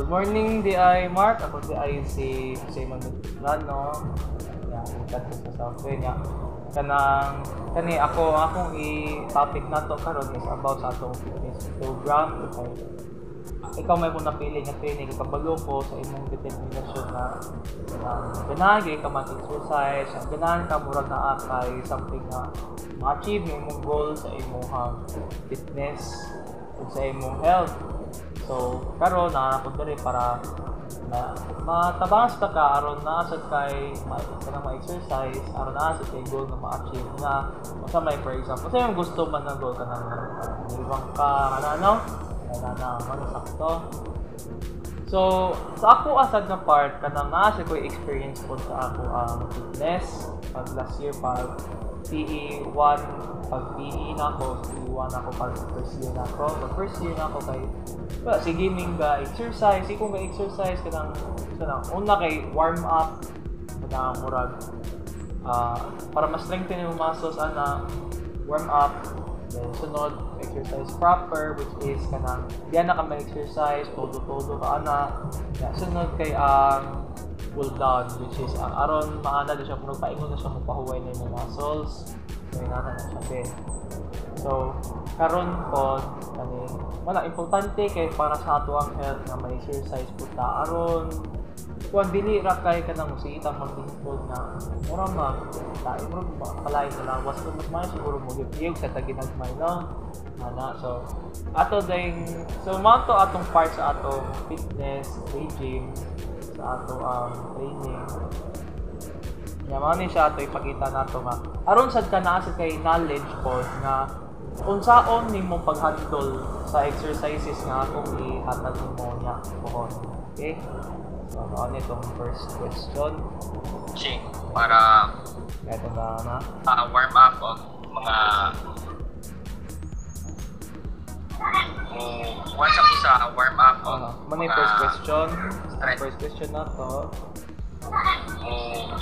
Good morning, di ay Mark. Ako di ay si Jose Manuelano. Yan, ikat ko sa software niya. Kani akong i-topic na to karon is about sa atong fitness program. Ikaw may mong napili nga training kabalo ko sa imong determinasyon na ganahan ka mag-exercise, ganahan ka murag naa kay something na ma-achieve yung imong goal sa imong fitness ug sa imong health. So, karon ako diri para matabang ka aron naasad kay ma-exercise, aron naasad kay goal na ma-achieve na sa may for example, sa yung gusto man na goal ka nang iwang ka sakto. So, sa ako asad na part kanang naasad ko experience po sa ako ang fitness pag last year pag PE1 pag PE na ako, PE1 ako pag first year na ako. Pag first year na ako kay si gaming ga exercise, kung ga exercise kanang una kay warm up kanang murag para ma-strengthen yung muscles ana warm up. Then sunod exercise proper which is kanang diyan na ka ma-exercise todo ka ana. Sunod kay cool down which is aron maana na siya kung nagpaingon na siya mapahuway na yung muscles. So inana na siya din. So karon po wala importante kay para sa ato ang health na may exercise puta aron kung dili ra kay kanang musita magbingkod na ora tayo mo kalain na lawas ko mas siguro mo gipiyog sa taginagmay lang ana. So ato ding manto atong part sa atong fitness regime sa ato training yaman siya ato ipakita nato nga aron sad ka naa sa kay knowledge po nga unsaon nimo pag-handle sa exercises nga akong ihatag nimo nya pohon. Okay? So ano itong first question? Ching, para ito na warm up o mga once ako sa warm up o mga first question. First question na to.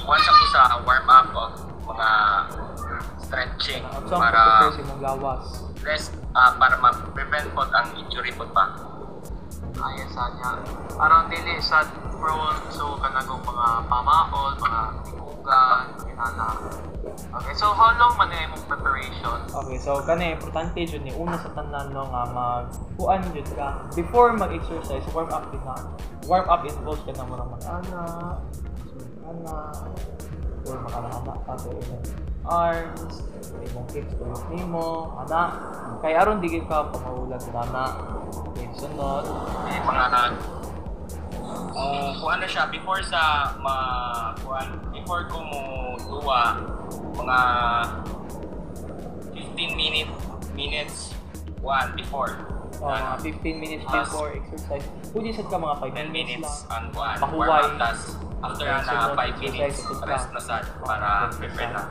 Once ako sa warm up o mga stretching para rest para ma-prevent po ang injury po pa. Ayan sa niya. Aron dili sa prone so kanagong mga pamaol, mga tikugan, inana. Okay, so how long man na imong preparation? Okay, so kani importante jud ni una sa tanan no nga magkuan jud ka before mag-exercise, warm up din na. Warm up involves ka na murag mag-ana, or makalahama ka sa imong arms, imong hips tulog nimo, ana. Kay aron di ka pamaulan sana. Okay, sunod. Mga kuan na siya before sa before ko mo duwa mga 15 minutes before. 15 minutes before exercise. Pwede sad ka mga 5 minutes lang. ang pahuway. After na 5 minutes, rest na sad para prepare na.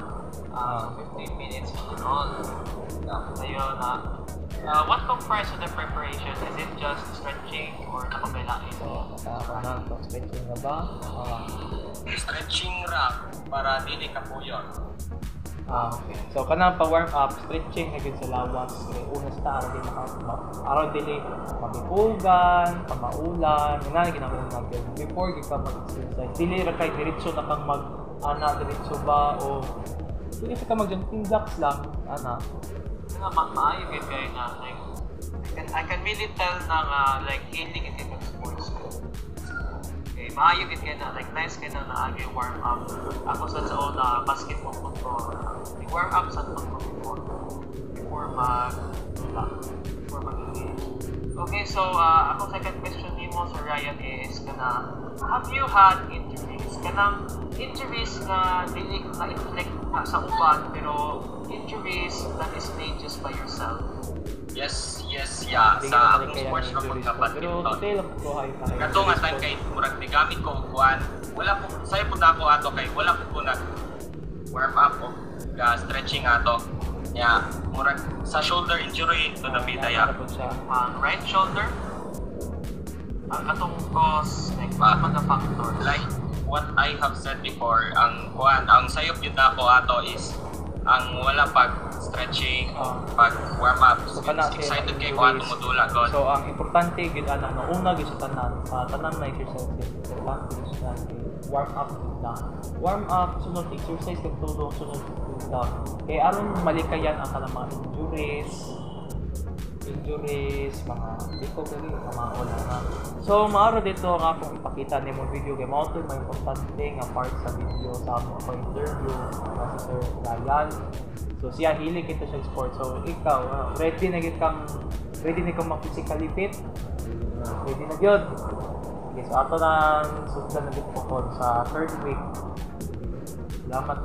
15 minutes on. Ayun what comprise of the preparation? Is it just stretching or nakabailain? Stretching na ba? Stretching ra para dili ka puyon. Okay. So kanang pa warm up, stretching na gid sa lawas. Una sa araw dili mabipugan, pamaulan, ina ginagawa natin. Before gid ka mag-exercise, dili ra kay diretso na kang diretso ba o dili ka mag-jumping jacks lang, maayo gid kay na like I can really tell na like healing in different sports. Okay, maayo gid kay na like nice kay na naagi warm up. Ako sa una basketball football. Warm up sa football before mag Okay, so ako second question nimo Sir Ryan is have you had injuries? Kanang injuries na dili na inflict sa uban pero injuries that is made just by yourself. Yes, yeah. Sa akong sports na pagka-badminton. Kato nga time kay murag gamit ko kuan. Wala po sayo pud ako ato kay wala po nag warm up o stretching ato. Yeah, murag sa shoulder injury to the bidaya. Right shoulder. Atong cause mga factors like what I have said before, ang sayop yun ako ato is ang wala pag stretching o pag warm up. So, kana siya Excited kay injuries. kuan tumudula god. So ang importante gid ana no una gid sa tanan na exercise gid importante gid sa warm up gid na. Warm up sunod exercise kag tulong sunod gid. Kay aron malikayan ang kanang mga injuries, mga dito gali mga wala na. So maaro dito nga akong ipakita nimo video kay mao may importante nga part sa video sa ako interview na si Sir Ryan. So siya hilig ito sa sport. So ikaw ready na kang mag-physically fit? Ready na gyud. Okay, so ato nang sundan na dito po sa third week. Salamat.